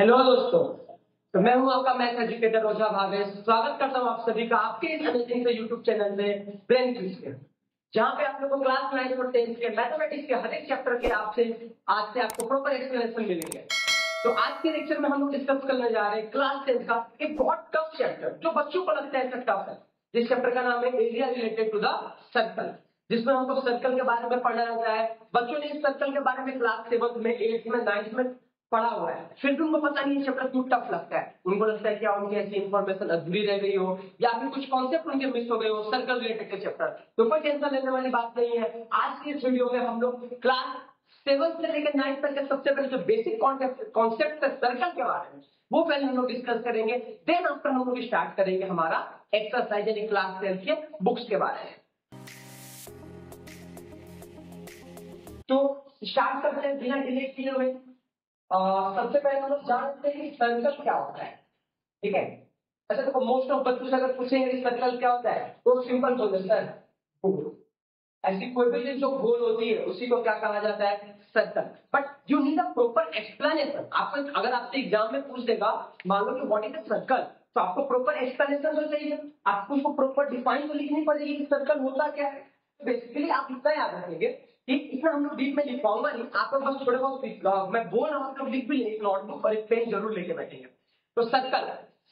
Hello दोस्तों। तो मैं हूं आपका मैथ एजुकेटर रोजा भावेश। स्वागत करता हूं आप सभी का आपके इस अमेजिंग से यूट्यूब चैनल में ब्रेन क्विज के, जहां पे आप लोगों को क्लास 9 और 10 के मैथमेटिक्स के हर एक चैप्टर के आज से आपको प्रॉपर एक्सप्लेनेशन मिलेंगे। तो आज के लेक्चर में हम लोग डिस्कस करने जा रहे हैं क्लास 10 का एक बहुत टफ चैप्टर जो बच्चों को लगता है टफ है। जिस चैप्टर का नाम है area related to the circle, जिसमें हमको सर्कल के बारे में पढ़ना रहता है। बच्चों ने इस सर्कल के बारे में क्लास 7 में 8 में 9 में पढ़ा हुआ है, फिर भी उनको पता नहीं ये चैप्टर क्यों टफ लगता है। उनको लगता है क्या उनकी ऐसी इन्फॉर्मेशन अधूरी रह गई हो या फिर कुछ कॉन्सेप्ट उनके मिस हो गए हो सर्कल रिलेटेड के चैप्टर। तो कोई टेंशन लेने वाली बात नहीं है। आज की इस वीडियो में हम लोग क्लास 7 से लेकर 9 तक के सबसे पहले जो बेसिक कॉन्सेप्ट है सर्कल के बारे में, वो पहले हम लोग डिस्कस करेंगे। देन आफ्टर हम लोग स्टार्ट करेंगे हमारा एक्सरसाइज यानी क्लास 10 के बुक्स के बारे में। तो स्टार्ट करते हैं बिना डिले किए हुए। सबसे पहले हम लोग जानते हैं कि सर्कल क्या होता है, ठीक है। अच्छा देखो, मोस्ट ऑफ बच्चों से अगर पूछेंगे सर्कल क्या होता है तो सिंपल बोल देते हैं गोल। ऐसी कोई भी चीज जो गोल होती है उसी को क्या कहा जाता है, circle. But you need a proper explanation. आपको अगर आपसे एग्जाम में पूछ देगा मान लो कि व्हाट इज अ सर्कल, तो आपको प्रॉपर एक्सप्लेनेशन तो चाहिए। आपको उसको प्रॉपर डिफाइन तो लिखनी पड़ेगी कि सर्कल होता क्या है। बेसिकली आप इतना याद रखेंगे कि इसमें हम लोग डीप में लिख पाऊंगा नहीं, आप लोग बस थोड़े बहुत मैं बोल रहा हूँ, आप लोग लिख भी लेंगे, नोटबुक और एक पेन जरूर लेके बैठेंगे। तो सर्कल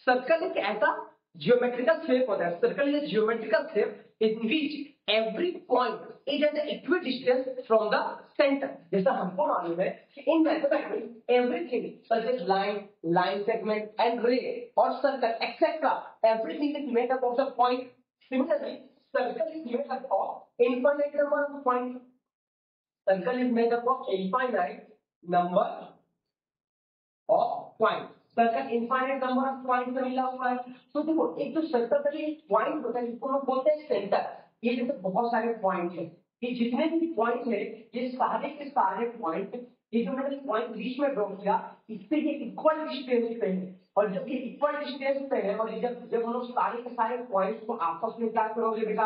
सर्कल एक ऐसा जियोमेट्रिकल शेप होता है। Circle is geometrical shape in which every point is at equal distance from the centre. जैसा हमको मालूम है कि in mathematics everything such as line, line segment and ray और circle et cetera everything is made up of the point. Similarly circle is made up of infinite number of points. Circle is made up of infinite number of points. Circle infinite number of point से मिला हुआ है। तो देखो, एक जो circle का एक पॉइंट होता है जिसको हम बोलते हैं सेंटर, ये जैसे बहुत सारे पॉइंट है, ये जितने भी पॉइंट है ये सारे के सारे पॉइंट, ये जो मैंने पॉइंट बीच में ड्रॉ किया इससे ये इक्वल डिस्टेंस पे है। और जब ये इक्वल डिस्टेंस पे है और जब हम लोग सारे के सारे पॉइंट्स को आपस में क्या करोगे बेटा,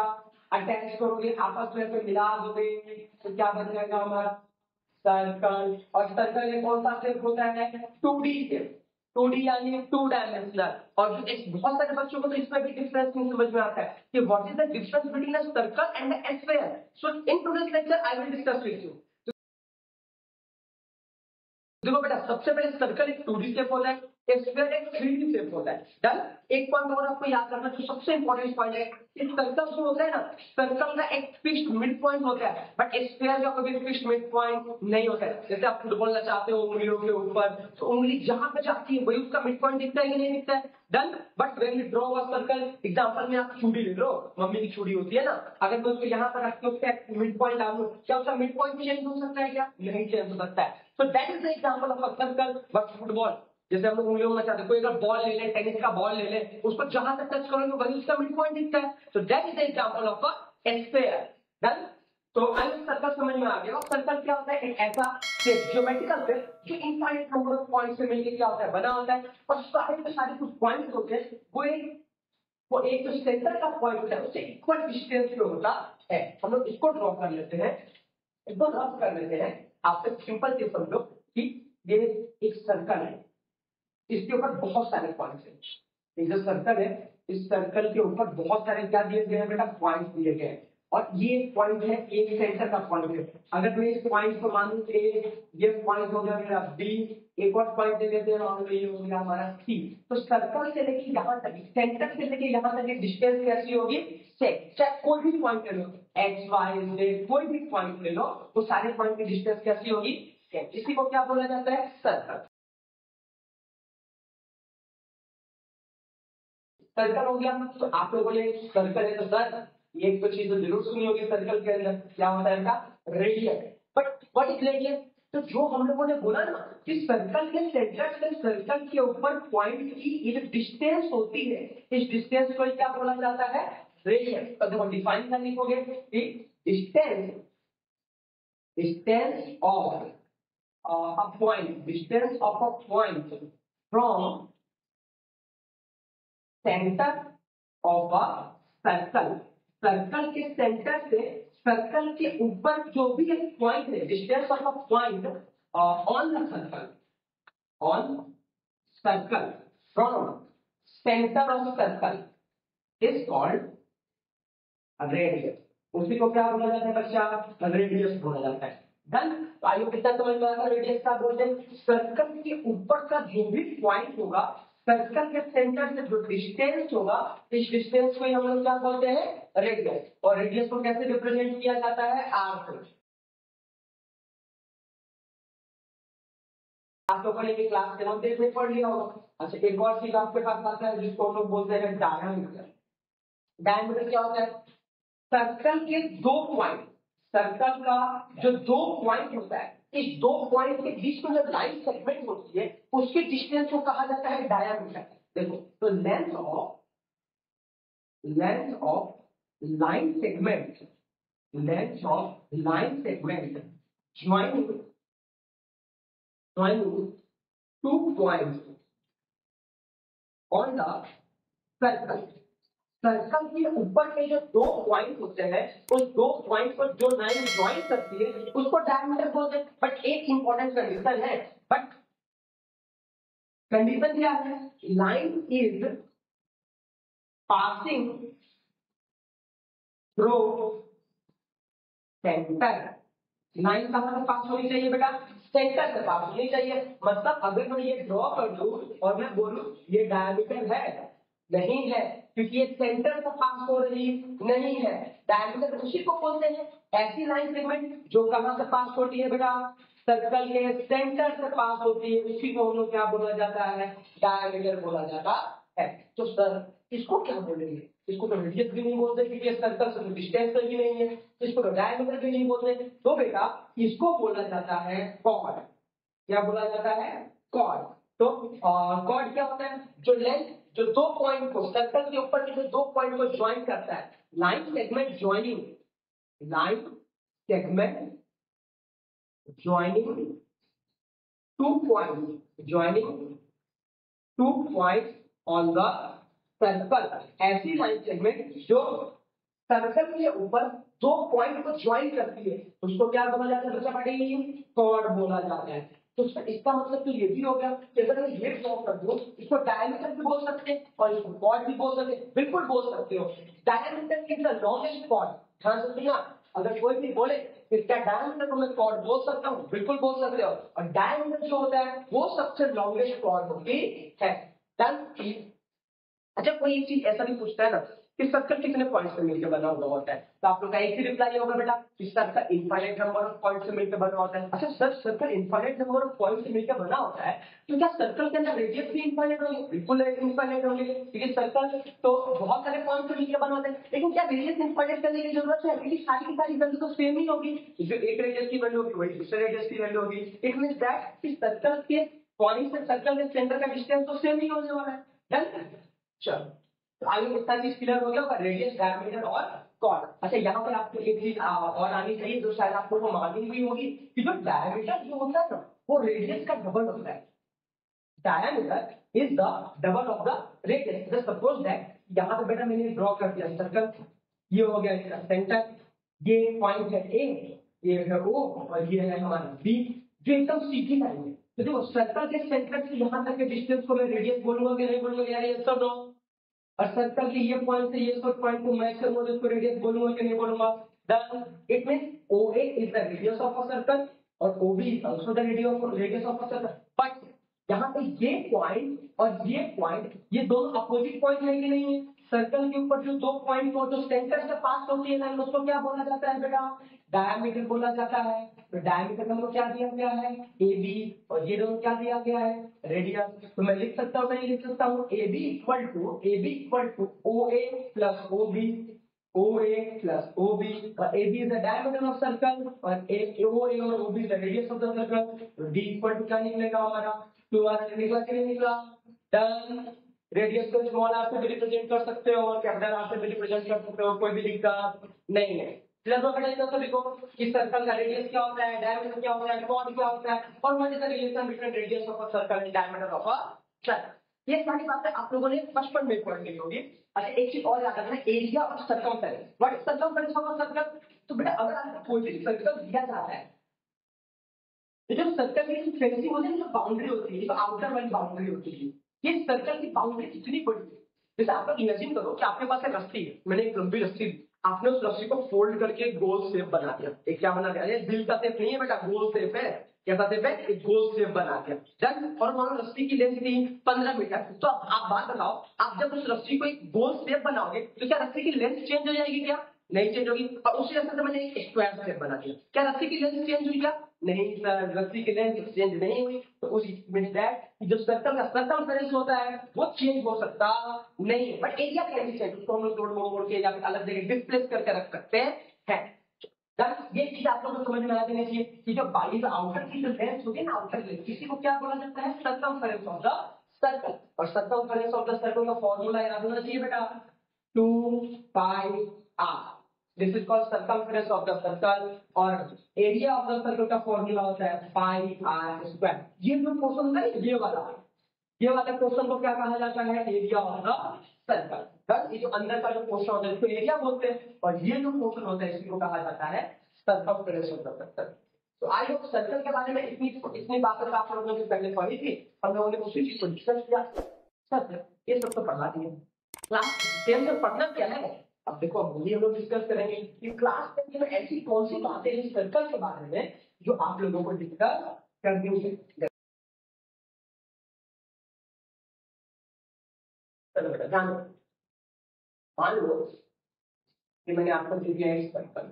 अटैच करोगे, आपस में मिला दोगे, तो क्या बन जाएगा हमारा सर्कल। और सर्कल में कौन सा शेप होता है, 2D शेप। 2D यानी 2 डायमेंशनल। और जो बहुत सारे बच्चों को तो इसमें भी डिफरेंस नहीं समझ में आता है कि what is the difference between a circle and a sphere. So in today's lecture I will discuss with you. देखो बेटा, सबसे पहले सर्कल एक 2D शेप होता है, स्फीयर एक 3D शेप होता है। डन। एक पॉइंट और आपको याद रखना जो सबसे इंपॉर्टेंट पॉइंट है, इस सर्कल जो होता है ना, सर्कल का एक फिक्स्ड मिड पॉइंट होता है, बट स्फीयर का कभी फिक्स्ड मिड पॉइंट नहीं होता है। जैसे आप फुटबॉल नचाते हो उंगलियों के ऊपर, तो उंगली जहां पे जाती है वही उसका मिड पॉइंट दिखता है कि नहीं दिखता है। Done. But when you draw a circle, example में आप चूड़ी ले लो, मम्मी की चूड़ी होती है ना, अगर मैं उसको यहाँ पर रख के उसका मिड पॉइंट डालूं, क्या उसका मिड पॉइंट चेंज हो सकता है, क्या नहीं चेंज हो सकता है। So that is the example of a circle. But football, जैसे हम लोग उंगलियों में चाहते, कोई अगर बॉल ले ले, टेनिस का बॉल ले ले, उसको जहां तक टच करोगे वही उसका मिड पॉइंट दिखता है। So that is the example of a sphere. Done? तो आई सर्कल समझ में आ गया। और सर्कल क्या होता है, एक ऐसा शेप, ज्योमेट्रिकल शेप जो इनफाइनाइट नंबर ऑफ पॉइंट से मिलकर क्या होता है, बना होता है। और सारे के सारे कुछ पॉइंट होते हैं, वो एक जो सेंटर का पॉइंट होता है उससे इक्वल डिस्टेंस पे होता है। हम लोग इसको ड्रॉ कर लेते हैं, इसको रफ कर लेते हैं। आपसे सिंपल से समझो कि ये एक सर्कल है, इसके ऊपर बहुत सारे पॉइंट्स हैं। एक जो सर्कल है, इस सर्कल के ऊपर बहुत सारे क्या दिए गए हैं बेटा, पॉइंट्स दिए गए हैं। और ये पॉइंट है, एक सेंटर का पॉइंट है। अगर मैं इस पॉइंट को मानूं ए, ये पॉइंट हो गया मेरा बी, एक और पॉइंट दे देते हैं, मान लो ये हो गया हमारा सी। तो सर्कल से लेके यहाँ तक, सेंटर से लेके यहाँ तक डिस्टेंस कैसी होगी, सेक। चाहे कोई भी पॉइंट ले लो, एक्स वाई जेड, कोई भी पॉइंट ले लो, वो सारे पॉइंट की डिस्टेंस कैसी होगी, सेक। इसी को क्या बोला जाता है, सर्कल। सर्कल हो गया। तो आप लोगों ने सर्कल है तो सर ये कुछ चीज तो जरूर सुनी होगी सर्कल के अंदर क्या होता है इनका, radius. But what is radius, तो जो हम लोगों ने बोला ना कि सर्कल के सेंटर से सर्कल के ऊपर पॉइंट की ये जो डिस्टेंस होती है, इस डिस्टेंस को क्या बोला जाता है, रेडियस। तो देखो डिफाइन करने को कि distance distance of a point, distance of a point from center of a circle। Circle के सेंटर से सर्कल के ऊपर जो भी एक पॉइंट है, distance of a point on the circle, on circle from centre of circle is called radius. उसी को क्या बोला जाता है बच्चा? रेडियस बोला जाता है। डन। तो आइए कितना समझ में आता है रेडियस का? बोलते हैं सर्कल के ऊपर का जो भी पॉइंट होगा, सर्कल के सेंटर से जो डिस्टेंस होगा, इस डिस्टेंस को हम लोग क्या बोलते हैं? रेडियस। और रेडियस को कैसे रिप्रेजेंट किया जाता है? आर से। आप लोगों ने भी क्लास 7 में पढ़ लिया होगा। अच्छा, एक और चीज आपके पास आता है जिसको हम लोग बोलते हैं डायमीटर। डायमीटर क्या होता है? सर्कल के दो पॉइंट, सर्कल का जो दो पॉइंट होता है, इस दो पॉइंट के बीच में जो लाइन सेगमेंट होती है, उसके डिस्टेंस को कहा जाता है डायमीटर। देखो, तो length of line segment, length of line segment joining two point on the circle. Circle के ऊपर के जो दो पॉइंट होते हैं, उस दो पॉइंट पर जो लाइन ज्वाइन करती है, उसको डायमीटर बोलते हैं। बट एक इंपॉर्टेंट कंडीशन है। बट कंडीशन क्या है? Line is passing through centre. Line कहां से पास होनी चाहिए बेटा? सेंटर से पास होनी चाहिए। मतलब अगर मैं ये ड्रॉ कर दूं और मैं बोलूं ये डायमीटर है, नहीं है, क्योंकि ये सेंटर से पास हो रही नहीं है। डायमीटर उसी को बोलते हैं, ऐसी लाइन सेगमेंट जो कहां से पास होती है बेटा? सर्कल के सेंटर से पास होती है, उसी को हम लोग क्या बोला जाता है? डायमीटर बोला जाता है। तो सर इसको क्या बोलेंगे? इसको तो रेडियस भी नहीं बोलते क्योंकि सर्कल से डिस्टेंस भी नहीं है। इसको तो डायमीटर भी नहीं बोलते। तो बेटा इसको बोला जाता है कॉर्ड। क्या बोला जाता है? कॉर्ड। तो कॉर्ड क्या होता है? जो लेंथ, जो दो पॉइंट को, सर्कल के ऊपर के जो दो पॉइंट को ज्वाइन करता है, line segment joining, line segment joining two point on the circle. ऐसी लाइन सेगमेंट जो सर्कल के ऊपर दो पॉइंट को ज्वाइन करती है, उसको क्या बोला जाता है बच्चा? पाटी कॉर्ड बोला जाता है। तो इसका मतलब तो ये भी हो गया कि अगर मैं ये ड्रॉ कर दूं, इसको डायमीटर भी बोल सकते हैं और इसको कॉर्ड भी बोल सकते हैं। बिल्कुल बोल सकते हो। Diameter is the longest chord. ध्यान से सुनना, अगर कोई भी बोले इसका डायमीटर को मैं कॉर्ड बोल सकता हूँ, बिल्कुल बोल सकते हो। और डायमीटर जो होता है वो सबसे लॉन्गेस्ट कॉर्ड होती है। डन। अच्छा, कोई एक चीज ऐसा भी पूछता है ना कि सर्कल कितने पॉइंट से मिलकर बना हुआ होता है, तो आप लोग का एक ही रिप्लाई होगा बेटा कि circle infinite number of point से मिलकर बना होता है। अच्छा sir, circle infinite number of point से मिलकर बना होता है, तो क्या सर्कल के अंदर रेडियस भी इनफाइनाइट होंगे? बिल्कुल इनफाइनाइट होंगे, क्योंकि सर्कल तो बहुत सारे पॉइंट से मिलकर बना होता है। लेकिन क्या रेडियस इनफाइनाइट करने की जरूरत है? क्योंकि सारी की सारी वैल्यू तो सेम ही होगी। जो एक रेडियस की वैल्यू होगी वही दूसरे रेडियस की वैल्यू होगी। इट मींस दैट कि सर्कल के पॉइंट से सर्कल के सेंटर का डिस्टेंस तो सेम ही होने वाला है। डन। चलो, तो आगे कितना चीज क्लियर हो गया होगा? रेडियस, डायमीटर और कॉर्ड। अच्छा, यहाँ पर आपको एक चीज और आनी चाहिए जो शायद आप लोगों को मालूम भी होगी कि जो डायमीटर जो होता है ना, वो रेडियस का डबल होता है। Diameter is the double of the radius. Just suppose that यहाँ पे बेटा मैंने ड्रॉ कर दिया सर्कल, ये हो गया इसका सेंटर, ये पॉइंट है ए, ये है ओ और ये है हमारा बी, जो एकदम सीधी लाइन है। तो देखो, सर्कल के सेंटर से यहाँ तक के डिस्टेंस को मैं रेडियस बोलूंगा कि नहीं बोलूंगा यार? ये सब नो। और सर्कल के ये पॉइंट से ये पॉइंट को मैच करूंगा तो इसको रेडियस बोलूंगा कि नहीं बोलूंगा? Done. It means OA is the radius of a circle और OB is also the radius of a circle. But यहाँ पे ये पॉइंट और ये पॉइंट, ये दोनों अपोजिट पॉइंट है कि नहीं है? सर्कल के ऊपर जो दो पॉइंट को जो सेंटर से पास होती है लाइन, उसको क्या बोला जाता है बेटा? डायमीटर बोला जाता है। तो डायमीटर में क्या दिया गया है? AB। और ये दोनों क्या दिया गया है? रेडियस। तो मैं लिख सकता हूँ, मैं लिख सकता हूँ AB equal to OA plus OB, OA plus OB। और AB is the diameter of circle और OA और OB is the radius of the circle. तो D इक्वल टू क्या निकलेगा हमारा? 2R निकला कि नहीं निकला? डन। रेडियस को स्मॉल आर से भी रिप्रेजेंट कर सकते हो और कैपिटल आर से भी रिप्रेजेंट कर सकते हो, कोई भी दिक्कत नहीं है। क्लियर हो गया सभी को कि सर्कल का रेडियस क्या होता है, डायमीटर क्या होता है, कॉर्ड क्या होता है, और what is the relation between radius of a circle and diameter of a circle. ये सारी बातें आप लोगों ने बचपन में पढ़ ली होगी। अच्छा, एक चीज और याद रखना, एरिया और circumference. What is circumference of a circle? तो बेटा अगर आपको कोई भी सर्कल दिया जाता है तो जब सर्कल की फेंसिंग होती है, जो बाउंड्री होती है, जो आउटर वाली बाउंड्री होती है, ये सर्कल की बाउंड्री कितनी बड़ी है। जैसे आप लोग इमेजिन करो कि आपके पास एक रस्सी है, मैंने एक लंबी रस्सी दी, आपने उस रस्सी को फोल्ड करके गोल शेप बना दिया। एक क्या बना दिया, ये दिल का शेप नहीं है बेटा, गोल शेप है। कैसा शेप है, एक गोल शेप बना दिया। डन। और मान लो रस्सी की लेंथ थी 15 मीटर, तो अब आप बात बताओ, आप जब उस रस्सी को एक गोल शेप बनाओगे तो क्या रस्सी की लेंथ चेंज हो जाएगी क्या? नहीं चेंज होगी। और उसी रस्सी से मैंने एक स्क्वायर शेप बना दिया, क्या रस्सी की लेंथ चेंज हुई क्या? नहीं सर, रस्सी की लेंथ चेंज नहीं हुई। तो उस मींस दैट जो सर्कल का सर्कमफेरेंस होता है वो चेंज हो सकता नहीं है, but area can be change. उसको हम लोग तोड़ मोड़ के या फिर अलग जगह डिस्प्लेस करके रख सकते हैं। ये चीज आप लोगों को समझ में आ जानी चाहिए कि जो बाई आउटर की जो लेंथ होती है ना, आउटर लेंथ, इसी को क्या बोला जाता है? Circumference of the circle. और सर्कमफेरेंस ऑफ द सर्कल का फॉर्मूला याद होना चाहिए बेटा, 2 पाई r। This is called circumference of the circle. और एरिया ऑफ द सर्कल का फॉर्मूला होता है पाई r स्क्वायर। ये जो पोर्शन होता है ये वाला पोर्शन को क्या कहा जाता है? Area of the circle. बस ये जो अंदर का जो पोर्शन होता है इसको एरिया बोलते हैं, और ये जो पोर्शन होता है इसको कहा जाता है सर्कमफेरेंस ऑफ द सर्कल। तो आई होप सर्कल के बारे में इतनी बातें आप लोगों ने पहले पढ़ी थी, हम लोगों ने उसी चीज को डिस्कस किया। सर ये सब तो पढ़ा दिए, क्लास 10 में पढ़ना क्या है? अब देखो हम लोग डिस्कस करेंगे कि क्लास 10 में ऐसी कौन सी बातें हैं सर्कल के बारे में जो आप लोगों को डिस्कस करनी है। चलो बेटा ध्यान दो। मान लो कि मैंने आपको दे दिया एक सर्कल,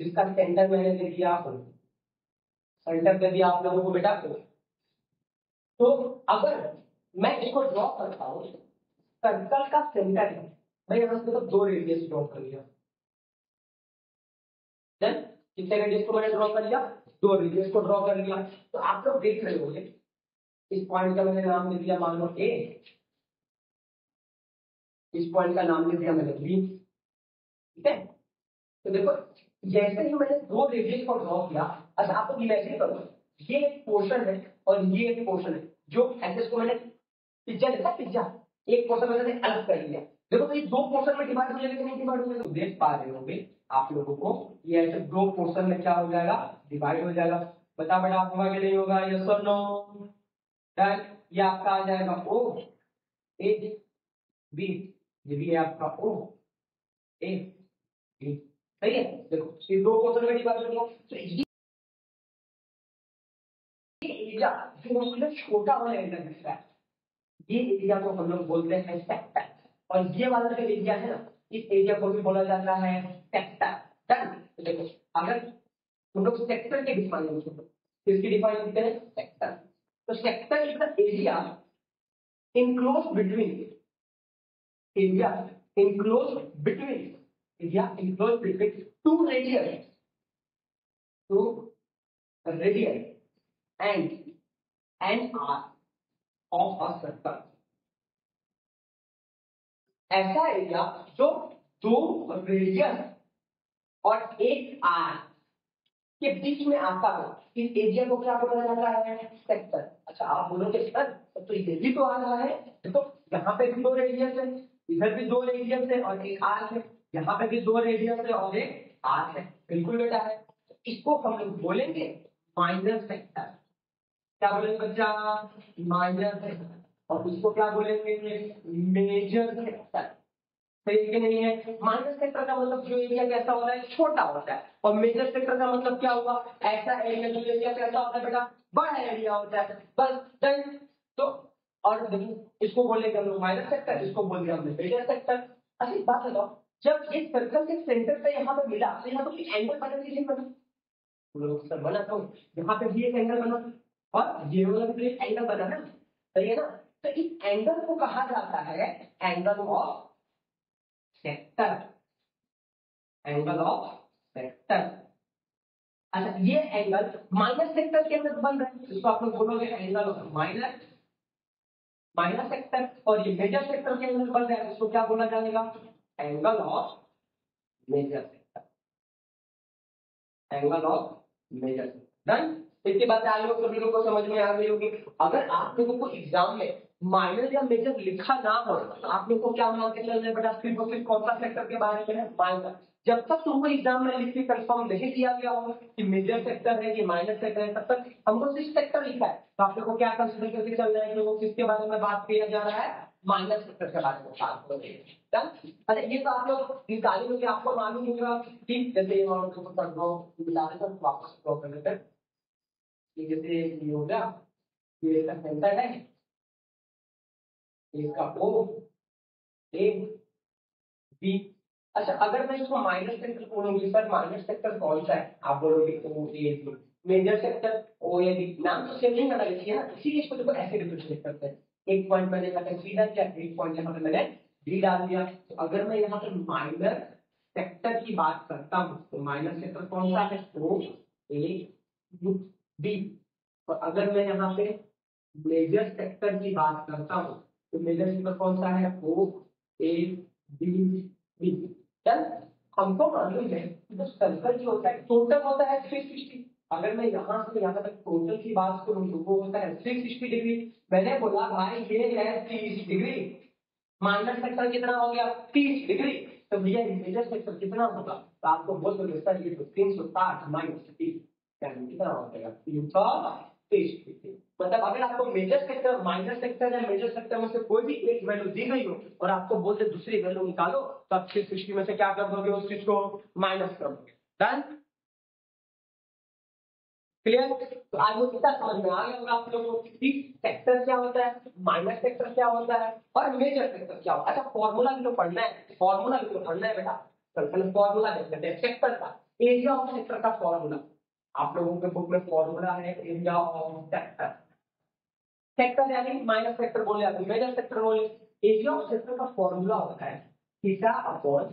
जिसका सेंटर मैंने दे दिया आपको, सेंटर दे दिया आप लोगों को बेटा को। तो अगर मैं इसको ड्रॉ करता हूं, सर्कल का सेंटर है, मैं यहां से तो 2 रेडियस ड्रॉ कर लिया। देन कितने रेडियस को मैंने ड्रॉ कर लिया? 2 रेडियस को ड्रॉ कर लिया। तो आप लोग देख रहे होंगे इस पॉइंट का मैंने नाम दे दिया मान लो ए, इस पॉइंट का नाम दे दिया मैंने बी। ठीक है, तो देखो जैसे ही मैंने 2 रेडियस को ड्रॉ किया, अच्छा आप लोग इमेजिन करो ये एक पोर्शन है और ये एक पोर्शन है, जो एक्सेस को मैंने पिज्जा देखा, पिज्जा एक पोर्शन मैंने अलग कर लिया। देखो तो ये 2 पोर्शन में डिवाइड हो जाएगा कि नहीं डिवाइड हो जाएगा? देख पा रहे होंगे आप लोगों को ये ऐसे 2 पोर्शन में क्या हो जाएगा? डिवाइड हो जाएगा। बता बेटा होगा कि नहीं होगा? यस और नो? डन। ये आपका आ जाएगा ओ ए बी, ये भी है आपका ओ ए बी। सही है, देखो ये 2 पोर्शन में डिवाइड हो गया। तो ये एरिया जो मतलब छोटा वाला एरिया दिख रहा है, ये एरिया को हम लोग बोलते हैं सेक्टर। और ये वाला जो एरिया है ना, इस एरिया को भी बोला जाता है सेक्टर। डन। तो देखो अगर हम लोग सेक्टर के डिफाइन किसकी डिफाइन करते हैं? सेक्टर। तो sector is the area enclosed between area enclosed between two radii and r of a circle। ऐसा एरिया जो 2 रेडियस और एक आर के बीच में आता हो, इस एरिया को क्या बोला जाता है? सेक्टर। अच्छा आप बोलोगे सर तो ये भी तो आ रहा है, देखो यहाँ पे भी 2 रेडियस है, इधर भी 2 रेडियस है और एक आर्क है, यहाँ पे भी 2 रेडियस है और एक आर्क है। बिल्कुल बेटा है। इसको हम लोग बोलेंगे माइनर सेक्टर। क्या बोलेंगे बच्चा? Minor sector. और इसको क्या बोलेंगे? Major sector. सही कि नहीं है? माइनर सेक्टर का मतलब जो एरिया कैसा होता है? छोटा होता है। और मेजर सेक्टर का मतलब क्या हुआ? ऐसा एरिया जो एरिया कैसा होता है बेटा? बड़ा एरिया होता है। बस डन। तो और देखिए इसको बोलेंगे हम लोग माइनर सेक्टर, इसको बोलेंगे हम लोग मेजर सेक्टर। अच्छा एक बात बताओ, जब ये सर्कल के सेंटर पे यहाँ पे मिला तो यहाँ पे एंगल बना नहीं बना? लोग सर बना, तो यहाँ पे भी एक एंगल बना और ये वाला भी एक एंगल बना ना, सही है ना? तो इस एंगल को कहा जाता है angle of sector. Angle of sector. अच्छा ये एंगल माइनस सेक्टर के अंदर बन रहा है, इसको आप लोग बोलोगे एंगल ऑफ माइनस सेक्टर। और ये मेजर सेक्टर के अंदर बन रहा है, इसको क्या बोला जाएगा? Angle of major sector. Angle of major sector. Done. इसके बाद आप लोग सभी लोगों को समझ में आ गई होगी। अगर आप लोगों को एग्जाम में माइनर या मेजर लिखा ना हो तो आप लोग को क्या मान के चलना है बेटा, सिर्फ और सिर्फ कौन सा सेक्टर के बारे में है, माइनर। जब तक तुमको एग्जाम में लिख के कंफर्म नहीं किया गया हो कि मेजर सेक्टर है कि माइनर सेक्टर है, तब तक हमको सिर्फ सेक्टर लिखा है, तो आप लोग को क्या कंसिडर करके चलना है कि वो किसके बारे में बात किया जा रहा है, माइनर सेक्टर के बारे में बात हो रही है। अच्छा, ये तो आप लोग निकाले हो कि आपको मालूम होगा कि जैसे ये मान लो वापस ड्रॉ कर लेते हैं, जैसे ये हो गया, ये इसका सेंटर है, इसका ओ ए बी। अच्छा, अगर मैं इसको माइनर सेक्टर बोलूंगी, सर माइनर सेक्टर कौन सा है, आप बोलोगे O A B. Major sector O A B, नाम तो सेम नहीं करना लिखिए ना, इसीलिए इसको देखो ऐसे रिप्रेजेंट करते हैं। एक पॉइंट मैंने यहाँ पे सी डाल दिया, एक पॉइंट यहाँ पे मैंने डी डाल दिया। तो अगर मैं यहाँ पे माइनर सेक्टर की बात करता हूँ तो माइनर सेक्टर कौन सा है, ओ ए बी। और अगर मैं यहाँ पे मेजर सेक्टर की बात करता हूँ तो मेजर सेक्टर कौन सा है, ओ ए बी बी। डन। हमको मालूम है जो सर्कल जो होता है टोटल होता है 360। अगर मैं यहाँ से यहाँ तक टोटल की बात करूँ तो वो होता है 360 डिग्री। मैंने बोला भाई ये है 30 डिग्री, माइनर सेक्टर कितना हो गया 30 डिग्री, तो भैया मेजर सेक्टर कितना होगा, तो आपको बोल दो सर ये 360 माइनस 30 कितना हो जाएगा, 330 डिग्री। मतलब अगर आपको मेजर सेक्टर, माइनर सेक्टर या मेजर सेक्टर में से कोई भी एक वैल्यू दी गई हो और आपको बोलते दूसरी वैल्यू निकालो, तो आप 360 में से क्या कर दोगे, उस चीज को माइनस कर दोगे। Done, clear. तो आज वो कितना समझ में आ गया होगा आप लोगों को कि सेक्टर क्या होता है, माइनर सेक्टर क्या होता है और मेजर सेक्टर क्या होता है। अच्छा, फॉर्मूला भी तो पढ़ना है, फॉर्मूला भी तो पढ़ना है बेटा। तो पहले फॉर्मूला देखते हैं सेक्टर का, एरिया ऑफ सेक्टर का फॉर्मूला। आप लोगों के बुक में फॉर्मूला है एरिया ऑफ सेक्टर। सेक्टर यानी माइनर सेक्टर बोले, अभी मेजर सेक्टर बोले। एरिया ऑफ सेक्टर का फॉर्मूला होता है theta upon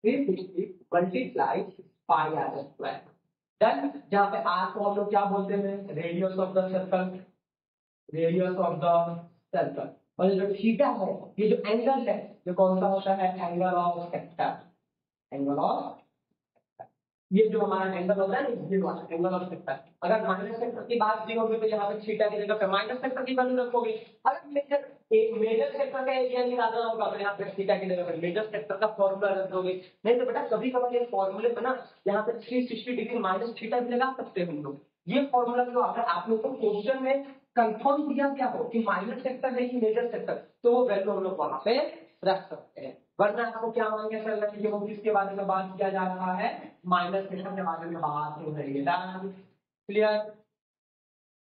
360 multiply pi R square. Done. जहां पे आर को हम लोग क्या बोलते हैं, radius of the circle, radius of the circle. और जो थीटा है ये जो एंगल है, जो कौन सा होता है, angle of sector. Angle of, ये जो हमारा एंगल होता है ना, ये वाला एंगल ऑफ सेक्टर। अगर माइनस सेक्टर की बात की होगी तो यहाँ पे थीटा की जगह पे माइनस सेक्टर की वैल्यू रखोगे। अगर मेजर सेक्टर का एरिया निकालना होगा तो यहाँ पे थीटा की जगह पे मेजर सेक्टर का फॉर्मूला रख दोगे। नहीं तो बेटा कभी कभार ये फॉर्मूले में ना यहाँ पे 360 डिग्री माइनस थीटा भी लगा सकते हैं हम लोग। ये फॉर्मूला जो अगर आप लोग को क्वेश्चन में कंफर्म दिया गया हो कि माइनस सेक्टर है कि मेजर सेक्टर, तो वो वैल्यू हम लोग वहां पे रख सकते हैं। वरना आपको क्या मान के चल रहा है कि वो किसके बारे में बात किया जा रहा है, माइनस सेक्टर के बारे में बात हो रही है। क्लियर।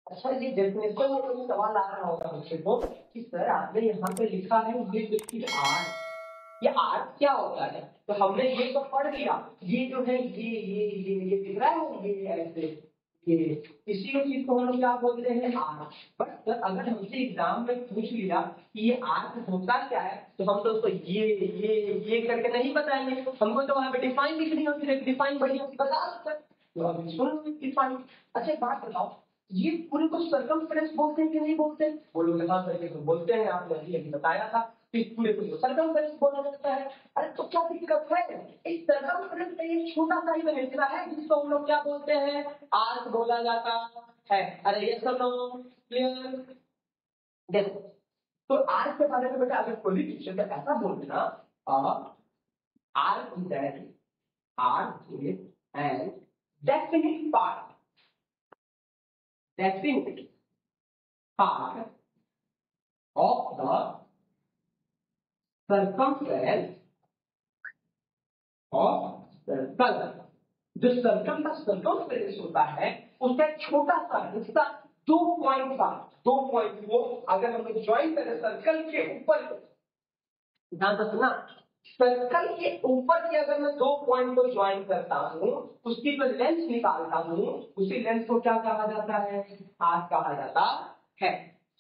अच्छा, ये डेफिनेशन में कोई सवाल आ रहा होगा बच्चे को कि सर आपने यहाँ पे लिखा है ये लिखी आर, ये आर क्या होता है, तो हमने ये तो पढ़ लिया, ये जो है ये दिख रहा है, ये ऐसे ये इसी चीज को हम लोग क्या बोलते हैं, आर। बट सर अगर हमसे एग्जाम में पूछ लिया कि ये आर होता क्या है, तो हम तो उसको ये करके नहीं बताएंगे, हमको तो वहां पे डिफाइन लिखनी होती है, डिफाइन बढ़िया बता सर, तो अब सुनो डिफाइन। अच्छा एक बात बताओ, ये पूरे को सर्कमफ्रेंस बोलते हैं कि नहीं बोलते हैं, बोलोगे हाँ सर ये तो बोलते हैं, आपने अभी बताया था कि पूरे को सर्कमफ्रेंस बोला जाता है। अरे तो क्या दिक्कत है, इस सर्कमफ्रेंस का एक छोटा सा ही हिस्सा है जिसको हम लोग क्या बोलते हैं, आर्क बोला जाता है। अरे ये सब लोग क्लियर। देखो, तो आर्क के बारे में बेटा अगर कोई क्वेश्चन का ऐसा बोल देना, arc is an definite part, definite part of the circumference of circle। जो सर्कल का सर्कमफ्रेंस होता है उसका एक छोटा सा हिस्सा, 2 पॉइंट का, 2 पॉइंट वो अगर हम लोग ज्वाइन करें सर्कल के ऊपर, ध्यान से सुना, सर्कल के ऊपर की अगर मैं 2 पॉइंट को ज्वाइन करता हूं, उसकी जो लेंथ निकालता हूं, उसी लेंथ को क्या कहा जाता है, आर्क कहा जाता है।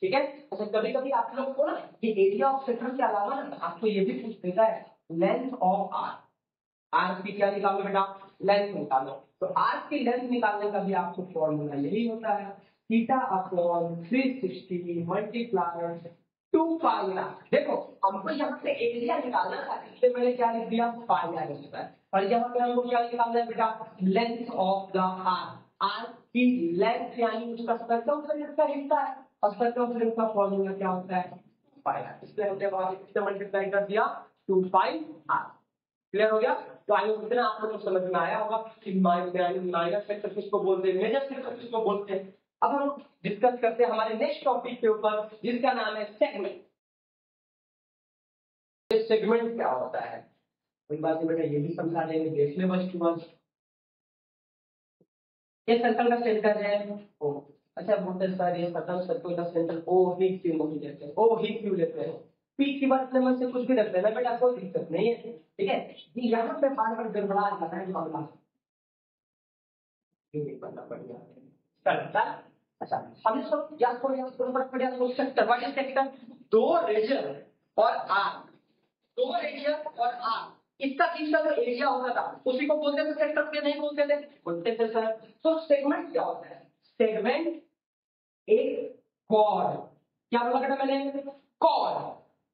ठीक है। अच्छा, कभी कभी आप लोग को ना ये एरिया ऑफ सेक्टर के अलावा ना आपको ये भी पूछ देता है लेंथ ऑफ आर्क। आर्क की क्या निकालो बेटा, लेंथ निकालो। तो आर्क की लेंथ निकालने का भी आपको फॉर्मूला यही होता है, theta upon 360 multiply 2 pi R. देखो हमको यहाँ पे एरिया निकालना था, इसलिए मैंने क्या लिख दिया, पाई आर स्क्वायर। और यहाँ पे हमको क्या निकालना है बेटा, length of the arc. Arc की लेंथ यानी उसका सर्कमफ्रेंस का हिस्सा है, और सर्कमफ्रेंस का फॉर्मूला क्या होता है 2πr, इसलिए हमने वहां से मल्टीप्लाई कर दिया 2πr। क्लियर हो गया? तो आई होप इतना आपको समझ में आया होगा कि माइनस फैक्टर किसको बोलते हैं, मेजर फैक्टर किसको बोलते हैं। अब हम डिस्कस करते हैं हमारे नेक्स्ट टॉपिक के ऊपर जिसका नाम है सेगमेंट। सेगमेंट क्या होता है कोई बात नहीं बेटा, ये भी समझा देंगे, देख ले बस। ये सर्कल का सेंटर है ओ, अच्छा बोलते सर ये सर्कल का सेंटर ओ ही क्यों नहीं लेते हैं, ओ ही क्यों लेते हैं, पी की बात में से कुछ भी रख लेना बेटा, कोई दिक्कत नहीं है, ठीक है। यहाँ पे बार बार गड़बड़ा जाता है मामला, बनना पड़ेगा। अच्छा हमने सब याद करो सेक्टर, व्हाट इज सेक्टर, दो रीजन और आर्क, दो रेडियस और आर्क, इसका बीच का जो एरिया होता था उसी को बोलते थे सेक्टर, के नहीं बोलते थे, बोलते थे सर। तो सेगमेंट क्या होता है, सेगमेंट एक कॉर्ड, क्या बोला बेटा मैंने, कॉर्ड,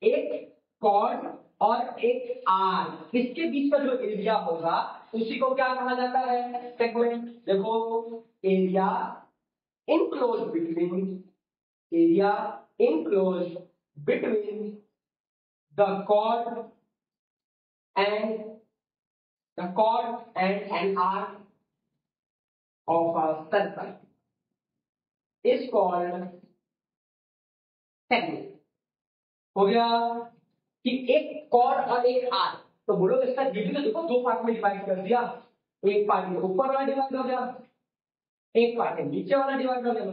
एक कॉर्ड और एक आर्क, इसके बीच का जो एरिया होगा उसी को क्या कहा जाता है, सेगमेंट। देखो area enclose between, area enclose between the chord and an arc of a circle is called segment। हो गया कि एक chord और एक arc, तो बोलो इसका डिवीजन तो देखो दो पार्ट में डिवाइड कर दिया, एक पार्ट में ऊपर वाला डिवाइड हो गया, एक पार्ट में नीचे वाला डिवाइड हो गया,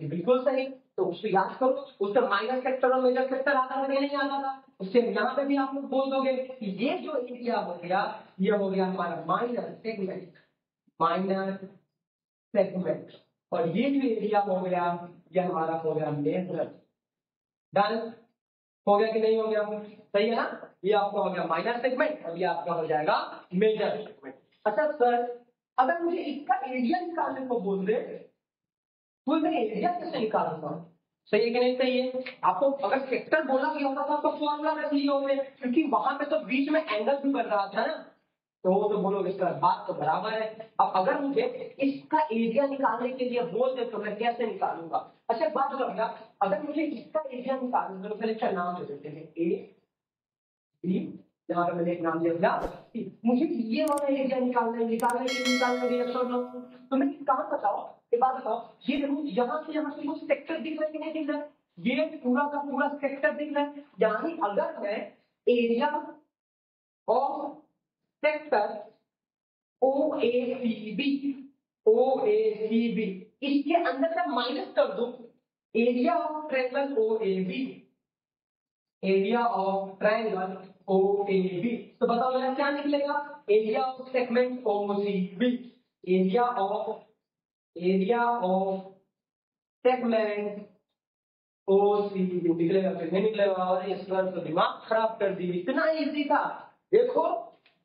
बिल्कुल सही। तो उसको याद करो, उसका माइनस फैक्टर और मेजर फैक्टर आता था नहीं आता था, उससे यहाँ पे भी आप लोग बोल दोगे कि ये जो एरिया हो गया ये हो गया हमारा माइनर सेगमेंट, माइनर सेगमेंट, और ये जो एरिया हो गया ये हमारा हो गया मेजर। डन हो गया कि नहीं हो गया, सही है ना, ये आपका हो गया माइनर सेगमेंट और ये आपका हो जाएगा मेजर सेगमेंट। अच्छा सर अगर मुझे इसका एरिया निकालने को बोल दे तो मैं एरिया कैसे निकालूंगा, सही है कि नहीं सही है। आपको अगर सेक्टर बोला गया होता तो आपको फॉर्मूला रख लिए होंगे, क्योंकि वहां पे तो बीच में एंगल भी बन रहा था ना, तो बोलोगे सर बात तो बराबर है। अब अगर मुझे इसका एरिया निकालने के लिए बोल दे तो मैं कैसे निकालूंगा। अच्छा बात बताओ भैया, अगर मुझे इसका एरिया निकालना तो पहले इसका नाम दे देते हैं ए बी, यहाँ पे मैंने एक नाम दिया था, मुझे ये वाला एरिया निकालना है, निकालने के लिए तो मैं कहाँ बताओ, एक बात बताओ, ये देखो यहाँ से वो सेक्टर दिख रहा है कि नहीं दिख रहा है, ये पूरा का पूरा सेक्टर दिख रहा है, यानी अगर मैं एरिया ऑफ सेक्टर OACB इसके अंदर से माइनस कर दूं area of triangle OAB, area of triangle OAB, तो बताओ मेरा क्या निकलेगा, area of segment OCB, area of segment OCB निकलेगा कि नहीं निकलेगा। और इस बार तो दिमाग खराब कर दी, इतना इजी था। देखो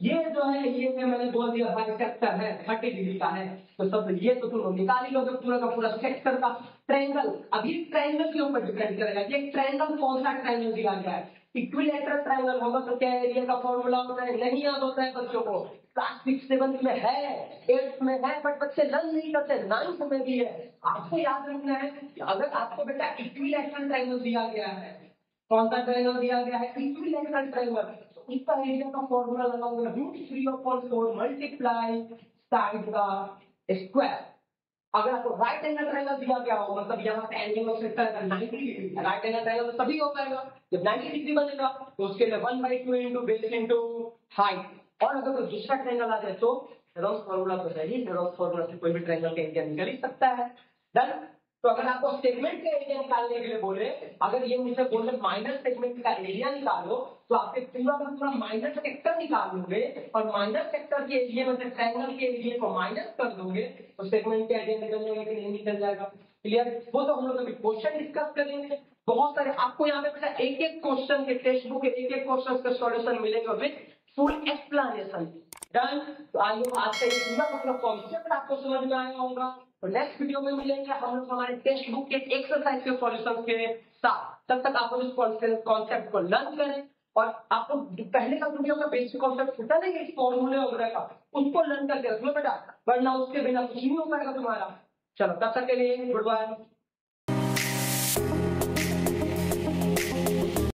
ये जो है ये मैंने बोल दिया भाई सेक्टर है 30 डिग्री का है, तो सब ये तो तुम निकाल ही लोगे पूरा का पूरा सेक्टर का। ट्रायंगल, अब ये ट्रायंगल के ऊपर डिपेंड करेगा कि एक ट्रायंगल कौन सा ट्रायंगल दिया गया है। इक्विलैटरल ट्रायंगल होगा तो क्या एरिया का फॉर्मूला होता है, नहीं याद होता है बच्चों को, क्लास 6 7 में है, 8 में है, बट बच्चे लर्न नहीं करते, 9th में भी है। आपको याद रखना है कि अगर आपको बेटा इक्विलैटरल ट्रायंगल दिया गया है, कौन सा ट्रायंगल दिया गया है, इक्विलैटरल ट्रायंगल, इसका एरिया का फॉर्मूला लगाओगे √3/4 मल्टीप्लाई साइड का स्क्वायर। अगर आपको राइट एंगल ट्रायंगल दिया गया हो, मतलब यहाँ पे एंगल ऑफ सेक्टर है 90 डिग्री, राइट एंगल ट्रायंगल तो तभी हो पाएगा जब 90 डिग्री बनेगा, तो उसके लिए 1/2 इंटू बेस इंटू हाइट। और अगर कोई दूसरा ट्रायंगल आ जाए तो हेरोस फॉर्मूला तो है ही, हेरोस फॉर्मूला से कोई भी ट्रायंगल का एरिया निकल ही सकता है। डन। तो अगर आपको सेगमेंट का एरिया निकालने के लिए बोले, अगर ये मुझे बोले माइनर सेगमेंट का एरिया निकालो, तो आपके पूरा का पूरा माइनर सेक्टर निकाल लोगे और माइनर सेक्टर के एरिया में से ट्रायंगल के एरिया को माइनस कर दोगे तो सेगमेंट का एरिया निकल जाएगा कि नहीं निकल जाएगा। क्लियर, वो तो हम लोग अभी क्वेश्चन डिस्कस करेंगे। बहुत सारे आपको यहाँ पे पता एक एक क्वेश्चन के टेक्स्ट बुक के एक एक क्वेश्चन का सॉल्यूशन मिलेगा विद फुल एक्सप्लेनेशन। डन। तो आई होप आज का ये पूरा मतलब कॉन्सेप्ट आपको समझ में आया होगा। तो नेक्स्ट वीडियो में मिलेंगे हम लोग हमारे टेक्स्ट बुक के एक्सरसाइज के सॉल्यूशन के साथ। तब तक आप इस कॉन्सेप्ट को लर्न करें और आपको पहले का वीडियो का बेसिक कॉन्सेप्ट होता है ना कि फॉर्मूले वगैरह का, उसको लर्न करके रख लो बेटा, वरना उसके बिना कुछ नहीं हो पाएगा तुम्हारा। चलो तब तक के लिए गुड बाय।